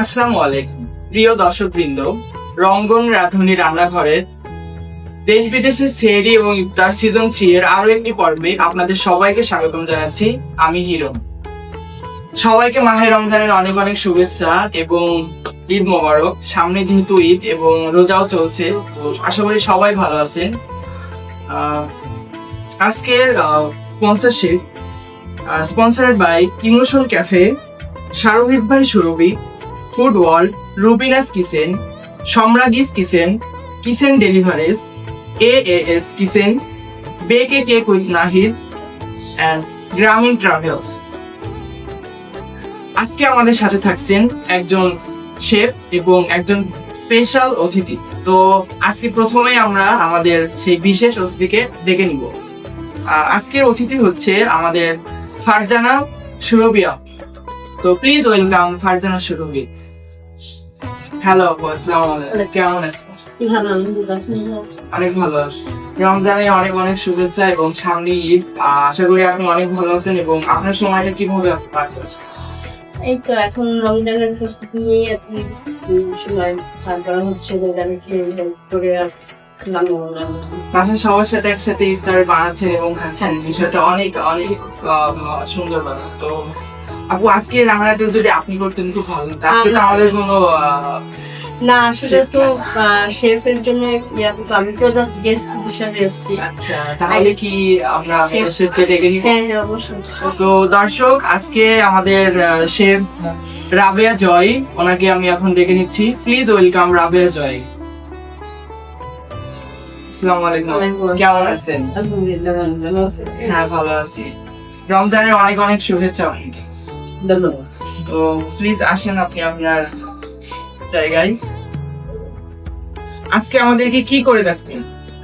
আসসালামু আলাইকুম প্রিয় দর্শকবৃন্দ, রঙ্গন রাঁধুনি রান্নাঘরের দেশ বিদেশের সেহরি এবং ইফতার সিজন 3 এর আরো একটি পর্বে আপনাদের সবাইকে স্বাগতম জানাচ্ছি। আমি হিরো। সবাইকে মাহে রমজানের অনেক অনেক শুভেচ্ছা এবং ঈদ মোবারক। সামনে যেহেতু ঈদ এবং রোজাও চলছে, তো আশা করি সবাই ভালো আছেন। আজকের sponsorship sponsored by emotion cafe, শারোহিত ভাই Surabhi, food world, Rubina's kitchen, সম্রাগিস kitchen, kitchen deliveries, AAS kitchen, bake cake with Nahid and Grameen travels. আজকে আমাদের সাথে থাকছেন একজন শেফ এবং একজন স্পেশাল অতিথি। তো আজকে প্রথমেই আমরা আমাদের সেই বিশেষ অতিথিকে ডেকে নিব। আজকের অতিথি হচ্ছে আমাদের ফারজানা সুরভিয়া। তো please welcome Farzana Surabhi. Hello, আসসালামু আলাইকুম, কেমন আছেন? অনেক ভালো আছি। রমজানের অনেক অনেক শুভেচ্ছা এবং সামনে ঈদ। আশা করি আপনি অনেক ভালো আছেন এবং আপনার সময়টা কিভাবে পার করছেন? এই তো এখন রমজানের প্রস্তুতি নিয়ে আর কি সময় পার করা হচ্ছে। রমজানে খেয়ে করে বাসার সবার সাথে একসাথে ইফতার বানাচ্ছেন এবং খাচ্ছেন, বিষয়টা অনেক অনেক সুন্দর ব্যাপার। তো আপু, আজকে রান্নাটা যদি আপনি করতেন খুব ভালো হতো। আজকে তো আমাদের কোনো না, আসলে তো শেফের জন্য আমি তো জাস্ট গেস্ট হিসাবে এসেছি। আচ্ছা, তাহলে কি আমরা শেফকে ডেকে নিব? হ্যাঁ হ্যাঁ, অবশ্যই। তো দর্শক, আজকে আমাদের শেফ রাবেয়া জয়, ওনাকে আমি এখন ডেকে নিচ্ছি। প্লিজ ওয়েলকাম রাবেয়া জয়। আসসালামু আলাইকুম, কেমন আছেন? আলহামদুলিল্লাহ, ভালো আছি। হ্যাঁ, ভালো আছি। রমজানের অনেক অনেক শুভেচ্ছা আপনাকে। ধন্যবাদ। তো প্লিজ আসেন আপনি আপনার জায়গায়। আজকে আমাদেরকে কি করে দেখবেন?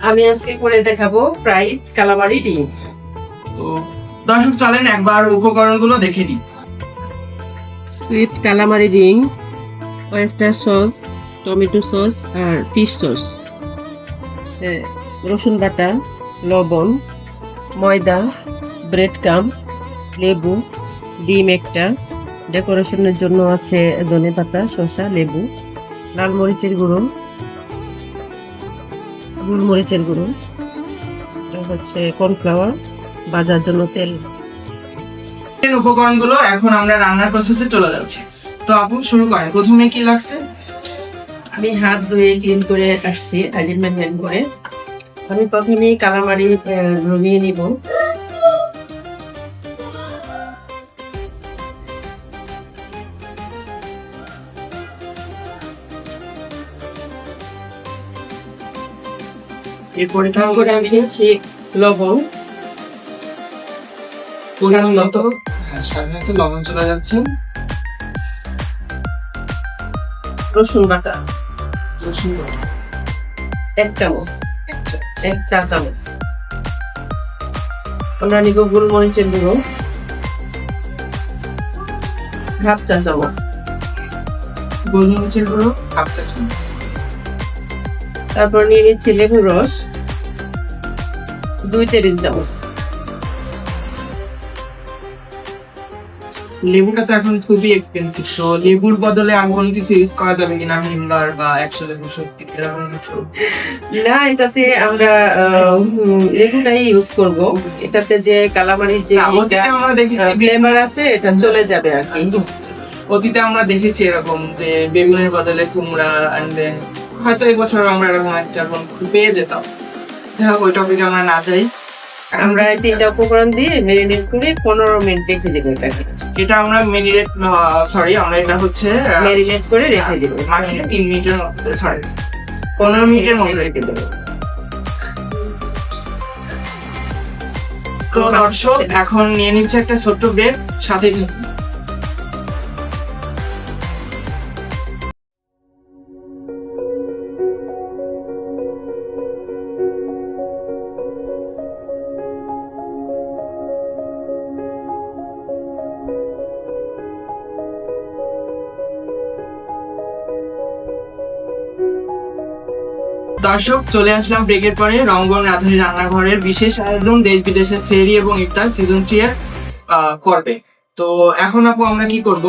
আমি আজকে করে দেখাবো ফ্রাইড কালামারি ডিম। তো দর্শক, চলেন একবার উপকরণগুলো দেখে নিই। সুইট কালামারি ডিম, ওয়েস্টার সস, টমেটো সস আর ফিশ সস, রসুন বাটা, লবণ, ময়দা, ব্রেড কাম, লেবু, ডিম একটা, ডেকোরেশনের জন্য আছে ধনেপাতা, শসা, লেবু, লাল মরিচের গুঁড়ো, গোলমরিচের গুঁড়ো, হচ্ছে কর্নফ্লাওয়ার, ভাজার জন্য তেল। উপকরণগুলো এখন আমরা রান্নার প্রসেসে চলে যাচ্ছি। তো আপু, শুরু করেন। প্রথমে কি লাগছে? আমি হাত ধুয়ে ক্লিন করে আসছি, হাইজিন মেনটেন করে। আমি প্রথমে কালামারি রঙিয়ে নিব। এরপরে তারপরে আমি নিচ্ছি লবণ, পরিমাণ মতো। হ্যাঁ, সাধারণত লবণ চলে যাচ্ছে। রসুন বাটা রসুন বাটা 1 চামচ, একটা। 1 চা চামচ। আমরা নিব গোলমরিচের গুঁড়ো হাফ চা চামচ, গোলমরিচের গুঁড়ো হাফ চা চামচ। তারপর নিয়ে নিচ্ছি লেবুর রস 2 টেবিল চামচ। লেবুটা তো এখন খুবই এক্সপেন্সিভ, তো লেবুর বদলে আর কোনো কিছু ইউজ করা যাবে কিনা? হিমলার বা 100 লেবু শক্তি এরকম কিছু? না, এটাতে আমরা লেবুটাই ইউজ করব। এটাতে যে কালামারির যে অতীতে আমরা দেখেছি ফ্লেভার আছে এটা চলে যাবে আর কি। অতীতে আমরা দেখেছি এরকম যে বেগুনের বদলে কুমড়া, এন্ড দেন হয়তো এই বছর আমরা এরকম একটা কোনো কিছু পেয়ে যেতাম। যাই হোক, ওই টপিকে আমরা না যাই। আমরা এই 3টা উপকরণ দিয়ে মেরিনেট করে 15 মিনিট রেখে দেবো। এটা আমরা আমরা এটা হচ্ছে মেরিনেট করে রেখে দেবো। মাখিয়ে 3 মিনিটের মধ্যে, 15 মিনিটের মধ্যে রেখে দেবো। তো দর্শক, এখন নিয়ে নিচ্ছে একটা ছোট্ট ব্রেক, সাথে দর্শক, চলে আসলাম ব্রেকের পরে রঙ্গন রাঁধুনি রান্নাঘরের বিশেষ আয়োজন দেশ বিদেশের সেহরি এবং ইফতার সিজন 3 এর পর্বে। তো এখন আপু আমরা কি করব,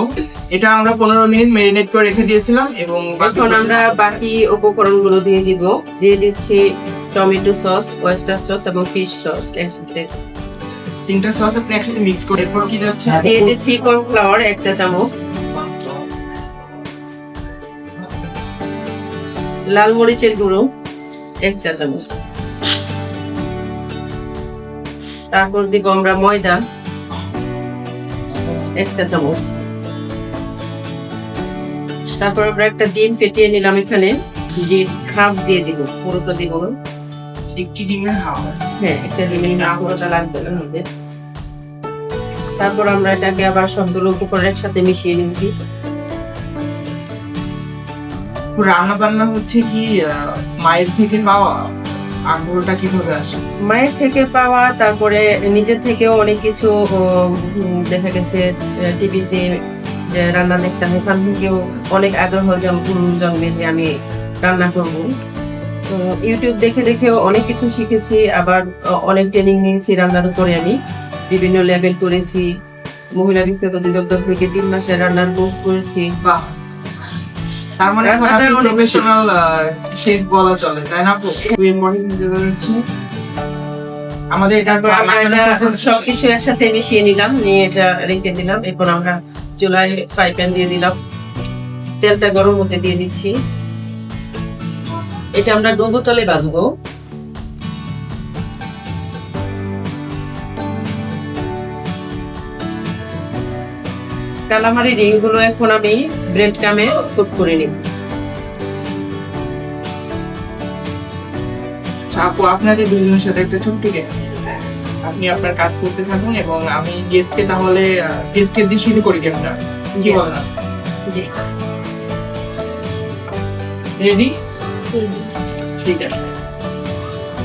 এটা আমরা 15 মিনিট ম্যারিনেট করে রেখে দিয়েছিলাম এবং এখন আমরা বাকি উপকরণগুলো দিয়ে দিচ্ছি টমেটো সস, ওয়েস্টার সস এবং ফিশ সস একসাথে। 3টা সস আপনি একসাথে মিক্স করে এরপর কি যাচ্ছে? দিয়ে দিচ্ছি কর্নফ্লাওয়ার 1 চা চামচ, লাল মরিচের গুঁড়ো 1 চা চামচ, তারপর দিব আমরা ময়দা 1 চা চামচ, তারপর আমরা একটা ডিম ফেটিয়ে নিলাম, এখানে ডিম হাফ দিয়ে দিব, পুরোটা দিব না। একটি ডিমের হাফ। হ্যাঁ, একটা ডিমের হাফ পুরোটা লাগবে না আমাদের। তারপর আমরা এটাকে আবার সবগুলো উপকরণ একসাথে মিশিয়ে নিচ্ছি। রান্না বান্না হচ্ছে কি মায়ের থেকে পাওয়া আগ্রহটা কিভাবে আসে? মায়ের থেকে পাওয়া, তারপরে নিজের থেকেও অনেক কিছু দেখা গেছে টিভিতে যে রান্না দেখতাম, এখান থেকেও অনেক আগ্রহ জন্মে যে আমি রান্না করব। তো ইউটিউব দেখে দেখেও অনেক কিছু শিখেছি, আবার অনেক ট্রেনিং নিয়েছি রান্নার উপরে। আমি বিভিন্ন লেভেল করেছি, মহিলা বিভাগ অধিদপ্তর থেকে 3 মাসের রান্নার কোর্স করেছি। বাহ, তার মানে এখন আপনি প্রফেশনাল শেফ বলা চলে, তাই না আপু? আমাদের তারপর আমরা সবকিছু একসাথে মিশিয়ে নিলাম, নিয়ে এটা রেখে দিলাম। এরপর আমরা চুলায় ফ্রাই প্যান দিয়ে দিলাম, তেলটা গরম হতে দিয়ে দিচ্ছি। এটা আমরা ডুবো তলে ভাজবো। কালামারি রিং গুলো এখন আমি ব্রেড ক্রামে কোট করে নিব। আপু, আপনাদের দুজনের সাথে একটা ছোট্ট গেম, আপনি আপনার কাজ করতে থাকুন এবং আমি গেস্টকে তাহলে গেস্টকে দিয়ে শুরু করি গেমটা, কি বলেন? রেডি? ঠিক আছে।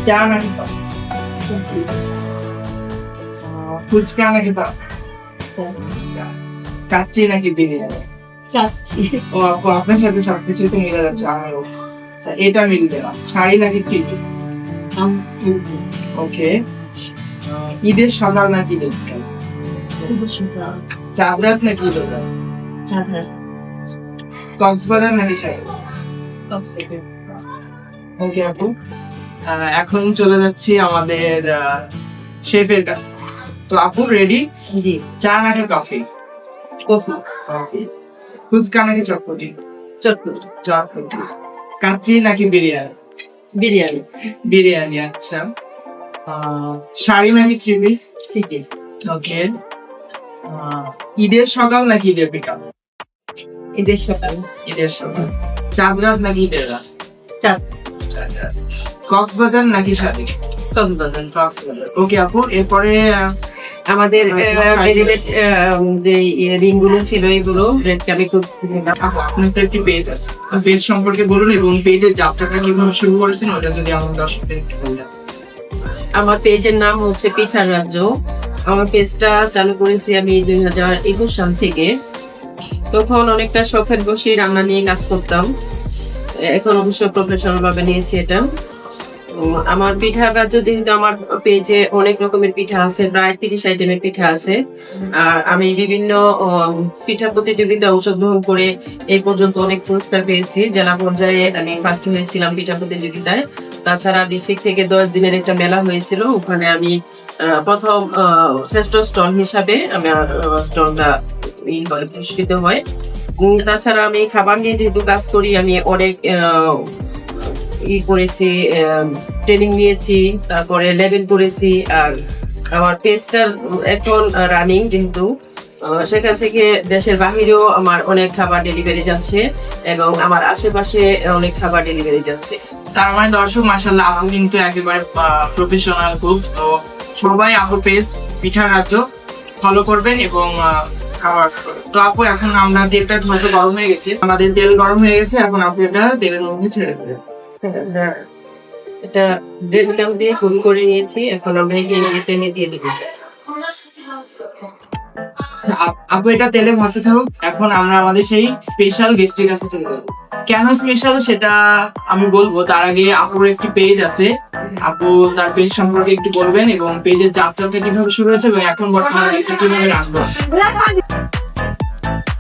চা নাকি পাও? ফুচকা নাকি পাও? কাচ্চি নাকি বিরিয়ানি? চাচ্ছি ও আপু, আপনার সাথে সবকিছু তো মিলে যাচ্ছে আমারও। আচ্ছা, এটা মিলবে না। শাড়ি নাকি থ্রি পিস? ওকে। ঈদের সকাল নাকি বিকাল? চাঁদরাত নাকি দোকান? কক্সবাজার নাকি শাড়ি? ওকে আপু, এখন চলে যাচ্ছি আমাদের শেফের কাছে। তো আপু রেডি? জি। চা নাকি কফি? কফি। ফুচকা নাকি চটপটি? চটপটি। চটপটি। কাচ্চি নাকি বিরিয়ানি? বিরিয়ানি। বিরিয়ানি। আচ্ছা, শাড়ি নাকি three piece? Three piece. Okay. ঈদের সকাল নাকি ঈদের বিকাল? ঈদের সকাল। ঈদের সকাল। চাঁদরাত নাকি ঈদের রাত? চাঁদ। কক্সবাজার নাকি শাড়ি? কক্সবাজার। কক্সবাজার। ওকে আপু, এরপরে আমাদের যে রিং গুলো ছিল এগুলো ব্রেড ক্রামে কোট করে নিলাম। আপু, আপনার তো একটি পেজ আছে, পেজ সম্পর্কে বলুন এবং পেজের যাত্রাটা কিভাবে শুরু করেছেন ওটা যদি আমাদের দর্শকদের একটু বলতেন। আমার পেজের নাম হচ্ছে পিঠার রাজ্য। আমার পেজটা চালু করেছি আমি 2021 সাল থেকে। তখন অনেকটা শখের বসে রান্না নিয়ে কাজ করতাম, এখন অবশ্য প্রফেশনাল ভাবে নিয়েছি এটা। আমার পিঠার রাজ্য, যেহেতু আমার পেজে অনেক রকমের পিঠা আছে, প্রায় 30 আইটেমের পিঠা আছে। আর আমি বিভিন্ন পিঠা প্রতিযোগিতায় অংশগ্রহণ করে এই পর্যন্ত অনেক পুরস্কার পেয়েছি। জেলা পর্যায়ে আমি ফার্স্ট হয়েছিলাম পিঠা প্রতিযোগিতায়। তাছাড়া ডিস্ট্রিক্ট থেকে 10 দিনের একটা মেলা হয়েছিল, ওখানে আমি প্রথম শ্রেষ্ঠ স্টল হিসাবে আমার স্টলটা পুরস্কৃত হয়। তাছাড়া আমি খাবার নিয়ে যেহেতু কাজ করি, আমি অনেক করেছি, ট্রেনিং নিয়েছি, তারপরে লেভেল করেছি। আর আমার পেজটা এখন রানিং, যেহেতু সেখান থেকে দেশের বাহিরেও আমার অনেক খাবার ডেলিভারি যাচ্ছে এবং আমার আশেপাশে অনেক খাবার ডেলিভারি যাচ্ছে। তার মানে দর্শক, মাশাআল্লাহ, আপু কিন্তু একেবারে প্রফেশনাল কুক। তো সবাই আপুর পেজ পিঠার রাজ্য ফলো করবেন এবং খাবার। তো আপু, এখন আমরা তেলটা হয়তো গরম হয়ে গেছে, আমাদের তেল গরম হয়ে গেছে, এখন আপু এটা তেলের মধ্যে ছেড়ে দেবেন। এটা ব্রেড ক্রাম দিয়ে গুল করে নিয়েছি, এখন আমরা তেলে দিয়ে দেবো। আপু এটা তেলে ভাজতে থাকুক, এখন আমরা আমাদের সেই স্পেশাল গেস্টের কাছে চলে যাবো। কেন স্পেশাল সেটা আমি বলবো, তার আগে আপুর একটি পেজ আছে, আপু তার পেজ সম্পর্কে একটু বলবেন এবং পেজের যাত্রাটা কিভাবে শুরু হয়েছে এবং এখন বর্তমানে কিভাবে রান করছে।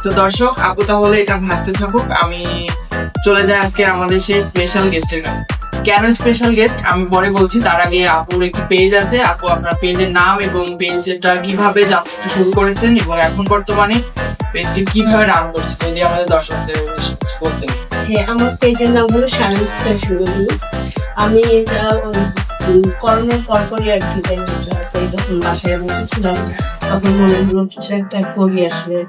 তো দর্শক, আপু তাহলে এটা ভাসতে থাকুক, আমি চলে যাই আজকে আমাদের সেই স্পেশাল গেস্টের কাছে। কেন স্পেশাল গেস্ট আমি পরে বলছি, তার আগে আপুর একটি পেজ আছে। আপু আপনার পেজের নাম এবং পেজটা কিভাবে যাত্রা শুরু করেছেন এবং এখন বর্তমানে পেজটি কিভাবে রান করছে যদি আমাদের দর্শকদের বলতেন। হ্যাঁ, আমার পেজের নাম হলো শাইন স্পেশাল। আমি এটা করোনার পরপরই আর কি যখন বাসায় বসেছিলাম তখন মনে হলো কিছু একটা করি আসলে।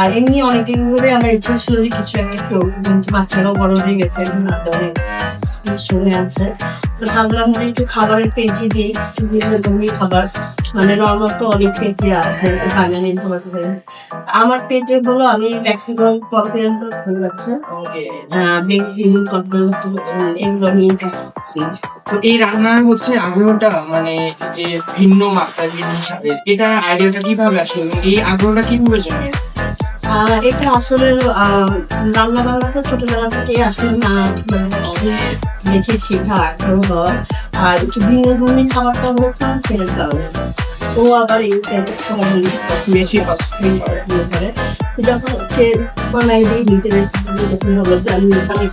আর এমনি অনেকদিন ধরে আমার ইচ্ছা ছিল যে কিছু একটা করবো, কিন্তু বাচ্চারাও বড় হয়ে গেছে, এখন অনেক শুনে আছে। তো ভাবলাম যে একটু খাবারের পেজে দিই, বিভিন্ন ধরনের খাবার, মানে নর্মাল তো অনেক পেজে আছে বাঙালি খাবার। আমার পেজে হলো আমি ম্যাক্সিমাম কনফিডেন্ট আছে, এগুলো নিয়ে তো এই রান্নার হচ্ছে আগ্রহটা, মানে যে ভিন্ন মাত্রার ভিন্ন স্বাদের, এটা আইডিয়াটা কিভাবে আসলো এবং এই আগ্রহটা কিভাবে জন্মে? এটা আসলে রান্না বান্না তো ছোটবেলা থেকে আসলে না মানে দেখে শেখা আগ্রহ হওয়া। আর একটু ভিন্ন ধরনের খাবারটা হচ্ছে আমার ছেলের কারণে, ও আবার বেশি পছন্দ করে যখন ওকে বানাই দিই নিজের রেসিপি, যখন হলো যে আমি ওখানে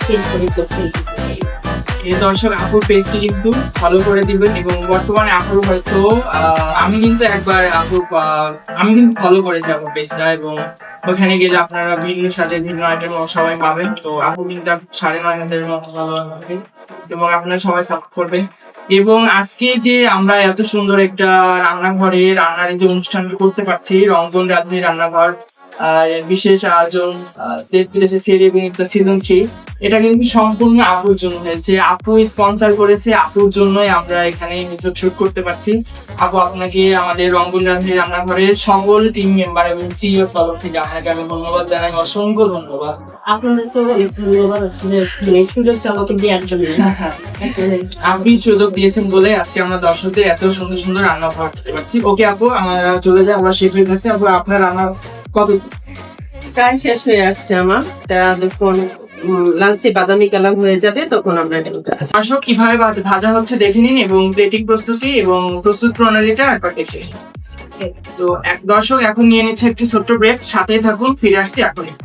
টেস্ট করে করছি। এই দর্শক, আপুর পেজটি কিন্তু ফলো করে দিবেন এবং বর্তমানে আপুর হয়তো আমি কিন্তু ফলো করেছি আপুর পেজটা, এবং ওখানে গেলে আপনারা ভিন্ন স্বাদের ভিন্ন আইটেম সবাই পাবেন। তো আপু কিন্তু 9:30 মতো ভালো আছে এবং আপনারা সবাই সাপোর্ট করবেন। এবং আজকে যে আমরা এত সুন্দর একটা রান্নাঘরে রান্নার যে অনুষ্ঠানটি করতে পারছি, রঙ্গন রাঁধুনি রান্নাঘর বিশেষ আয়োজন সিজন 3, এটা কিন্তু সম্পূর্ণ আপুর জন্য হয়েছে। আপু স্পন্সর করেছে, আপুর জন্যই আমরা এখানে এপিসোড শুট করতে পারছি। আপু, আপনাকে আমাদের রঙ্গন রাঁধুনি রান্নাঘরের সকল টিম মেম্বার এবং সিইও তরফ থেকে আপনাকে আমি ধন্যবাদ জানাই, অসংখ্য ধন্যবাদ। আপনাদের তো অনেক ধন্যবাদ আসলে এই সুযোগটা আমাকে দেওয়ার জন্য। আপনি সুযোগ দিয়েছেন বলে আজকে আমরা দর্শকদের এত সুন্দর সুন্দর রান্না করতে পারছি। ওকে আপু, আমরা চলে যাই আমরা শেফের কাছে। আপু, আপনার রান্না কত প্রায় শেষ হয়ে আসছে আমার, এটা যখন লালচে বাদামি কালার হয়ে যাবে তখন আমরা এটা দর্শক কিভাবে ভাজা হচ্ছে দেখে নিন এবং প্লেটিং প্রস্তুতি এবং প্রস্তুত প্রণালীটা একবার দেখে নিন। তো দর্শক এখন নিয়ে নিচ্ছে একটি ছোট্ট ব্রেক, সাথেই থাকুন, ফিরে আসছি এখনই।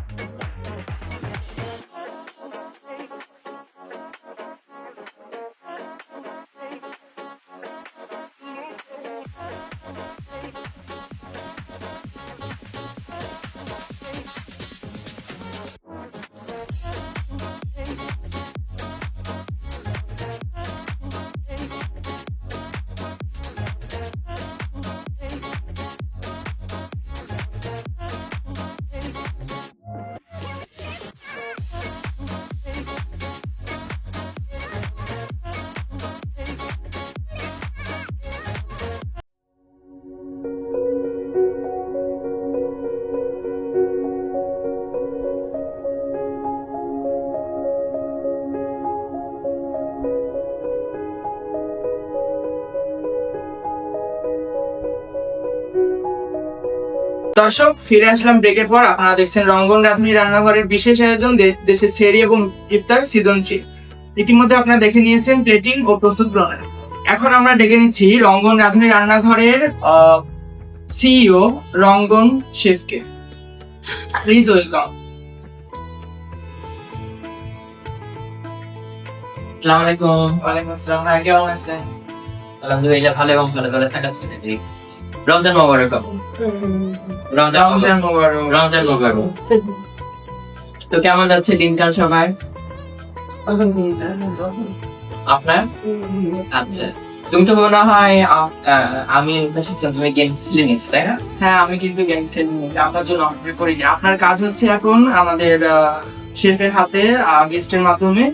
দর্শক, ফিরে আসলাম ব্রেকের পর। আপনারা দেখছেন রঙ্গন রাঁধুনি রান্নাঘরের বিশেষ আয়োজন দেশের সেহরি এবং ইফতার সিজন 3। ইতিমধ্যে আপনারা দেখে নিয়েছেন প্লেটিং ও প্রস্তুত প্রণালী। এখন আমরা ডেকে নিচ্ছি রঙ্গন রাঁধুনি রান্নাঘরের সিইও রঙ্গন শেফকে। Please welcome. আসসালামু আলাইকুম। ওয়ালাইকুম আসসালাম। ভাই কেমন আছেন? আলহামদুলিল্লাহ ভালো এবং ভালো করে থাকার চেষ্টা করি। রমজান মোবারক আপু। রমজান মোবারক। রমজান মোবারক। তো কেমন যাচ্ছে দিনকাল সবাই? আপনার? আচ্ছা, তুমি তো মনে হয় আমি তুমি গেমস খেলে নিয়েছো, তাই না? হ্যাঁ, আমি কিন্তু গেমস খেলি আপনার জন্য অপেক্ষা করিনি। আপনার কাজ হচ্ছে এখন আমাদের শেফের হাতে গেস্টের মাধ্যমে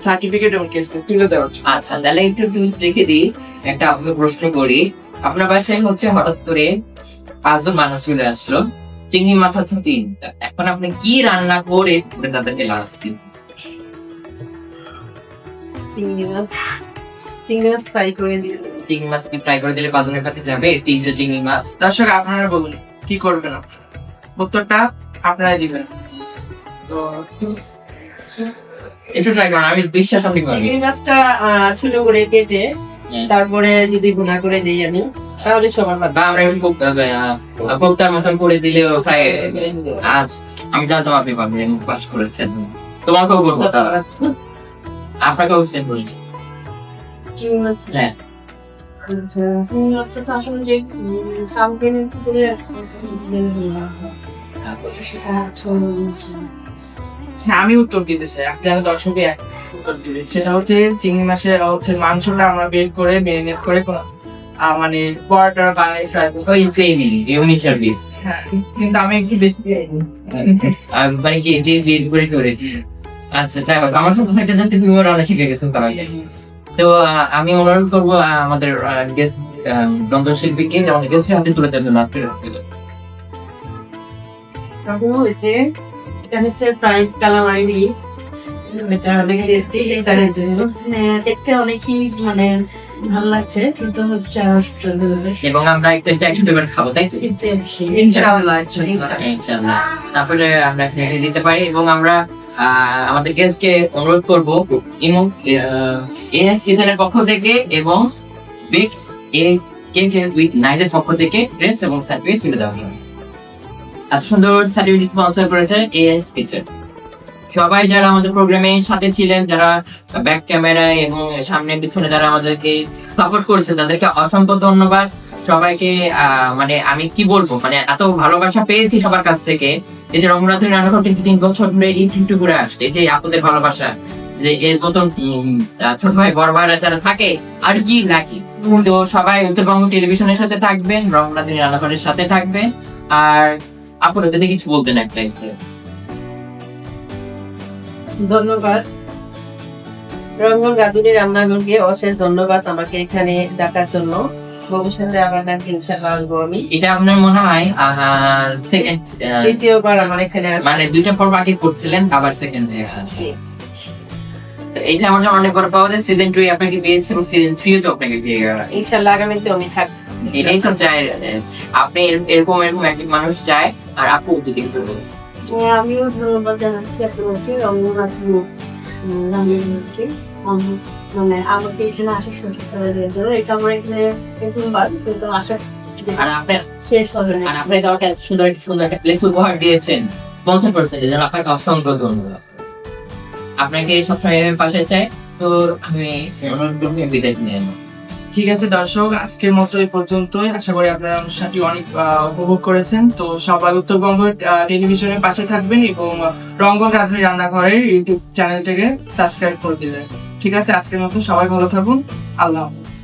সার্টিফিকেট এবং কেস তুলে দেওয়ার জন্য। আচ্ছা, তাহলে একটু টুলস রেখে দিই। একটা আপনাকে প্রশ্ন করি, আপনার বাসায় হচ্ছে হঠাৎ করে 5 জন মানুষ চলে আসলো, চিংড়ি মাছ হচ্ছে 3টা, এখন আপনি কি রান্না করে তাদেরকে লাঞ্চ দিন? চিংড়ি মাছ ফ্রাই করে দিই। চিংড়ি মাছ ফ্রাই করে দিলে 5 জনের কাছে যাবে 3টা চিংড়ি মাছ? দর্শক, আপনারা বলুন কি করবেন, উত্তরটা আপনারাই দিবেন। তো একটু ট্রাই করুন, আমি বিশ্বাস আপনি করবেন। চিংড়ি মাছটা ছোট করে কেটে তারপরে যদি ভুনা করে দিই আমি, তাহলে সবার ভালো। বা আমরা কোপ্তার মতন করে দিলেও প্রায় আজ আমি জানতাম আপনি পারবেন, পাস করেছেন। তোমাকেও বলবো, আপনাকেও সেম বলবো। চিংড়ি মাছ হ্যাঁ, চিংড়ি মাছটা তো আসলে যে কাম্পেনের ভিতরে সেটা ছোট হ্যাঁ, আমি উত্তর দিতে চাই, যেন দর্শকে এক উত্তর দিবে। সেটা হচ্ছে চিংড়ি মাছের হচ্ছে মাংসটা আমরা বের করে ম্যারিনেট করে মানে পরোটা বানাই ফ্রাই করি। ওই সেমই ইউনি সার্ভিস। হ্যাঁ, কিন্তু আমি একটু বেশি মানে কি এটি বের করে করে। আচ্ছা, যাই হোক, আমার সাথে থাকতে থাকতে তুমিও রান্না শিখে গেছো তাহলে। তো আমি অনুরোধ করবো আমাদের গেস্ট রন্ধনশিল্পীকে যে আমাদের গেস্টের হাতে তুলে দেবেন। হয়েছে এটা হচ্ছে ফ্রাইড কালামারি, এটা অনেক টেস্টি। এটার জন্য দেখতে অনেকই মানে ভালো লাগছে, কিন্তু হচ্ছে এবং আমরা একসাথে করে খাবো, তাই তো? ইনশাআল্লাহ। ইনশাআল্লাহ। তারপরে আমরা খেতে দিতে পারি এবং আমরা আমাদের গেস্টকে অনুরোধ করবো ইমো এএস কিচেনের পক্ষ থেকে এবং বেক কেক উইথ নাইটের পক্ষ থেকে ড্রেস এবং সার্টিফিকেট তুলে দেওয়ার জন্য। এত সুন্দর সার্টিফিকেট স্পন্সর করেছে এএস কিচেন। সবাই যারা আমাদের প্রোগ্রামে সাথে ছিলেন, যারা ব্যাক ক্যামেরায় এবং সামনে পিছনে যারা আমাদেরকে সাপোর্ট করেছে, তাদেরকে অসংখ্য ধন্যবাদ সবাইকে। মানে আমি কি বলবো, মানে এত ভালোবাসা পেয়েছি সবার কাছ থেকে। এই যে রঙ্গনাথের রান্নাঘর কিন্তু 3 বছর ধরে এই কিন্তু ঘুরে আসছে, এই যে আপনাদের ভালোবাসা, যে এর মতন ছোট ভাই বড় ভাইরা যারা থাকে আর কি নাকি। তো সবাই উত্তরবঙ্গ টেলিভিশনের সাথে থাকবেন, রঙ্গনাথের রান্নাঘরের সাথে থাকবেন। আর আপনারা যদি কিছু বলতেন একটা। ধন্যবাদ রঙ্গন রাঁধুনি রান্নাঘরকে, অশেষ ধন্যবাদ আমাকে এখানে ডাকার জন্য। ভবিষ্যতে আবার নাকি ইনশাআল্লাহ আসবো আমি। এটা আপনার মনে হয় সেকেন্ড, দ্বিতীয়বার আমার এখানে আসা। মানে 2টা পর বাকি করছিলেন, আবার সেকেন্ড হয়ে আসে। তো এইটা আমার জন্য অনেক বড় পাওয়া যায়। সিজন 2 আপনাকে পেয়েছে এবং সিজন 3 তো আপনাকে পেয়ে গেল। ইনশাআল্লাহ আগামীতে আমি থাকবো। এটাই তো চাই, আপনি এরকম একটি মানুষ চায়। আর আপু যদি কিছু বলেন। আমিও ধন্যবাদ জানাচ্ছি আপনাকে, রঙ্গনাথ রান্নাঘরকে, মানে আমাকে এখানে আসার সুযোগ করে দেওয়ার জন্য। এটা আমার এখানে প্রথমবার, কিন্তু আশা আর আপনি শেষ হবে না। আর আপনি আমাকে সুন্দর একটা প্লেস উপহার দিয়েছেন, স্পন্সর করেছেন, এই জন্য আপনাকে অসংখ্য ধন্যবাদ। আপনাকে সবসময় পাশে চাই। তো আমি অনুরোধ করবো বিদায় নিয়ে নেব। ঠিক আছে দর্শক, আজকের মতো এই পর্যন্তই। আশা করি আপনারা অনুষ্ঠানটি অনেক উপভোগ করেছেন। তো সবাই উত্তরবঙ্গ টেলিভিশনের পাশে থাকবেন এবং রঙ্গন রাঁধুনি রান্নাঘরের ইউটিউব চ্যানেলটাকে সাবস্ক্রাইব করে দিবেন। ঠিক আছে, আজকের মতো সবাই ভালো থাকুন। আল্লাহ হাফেজ।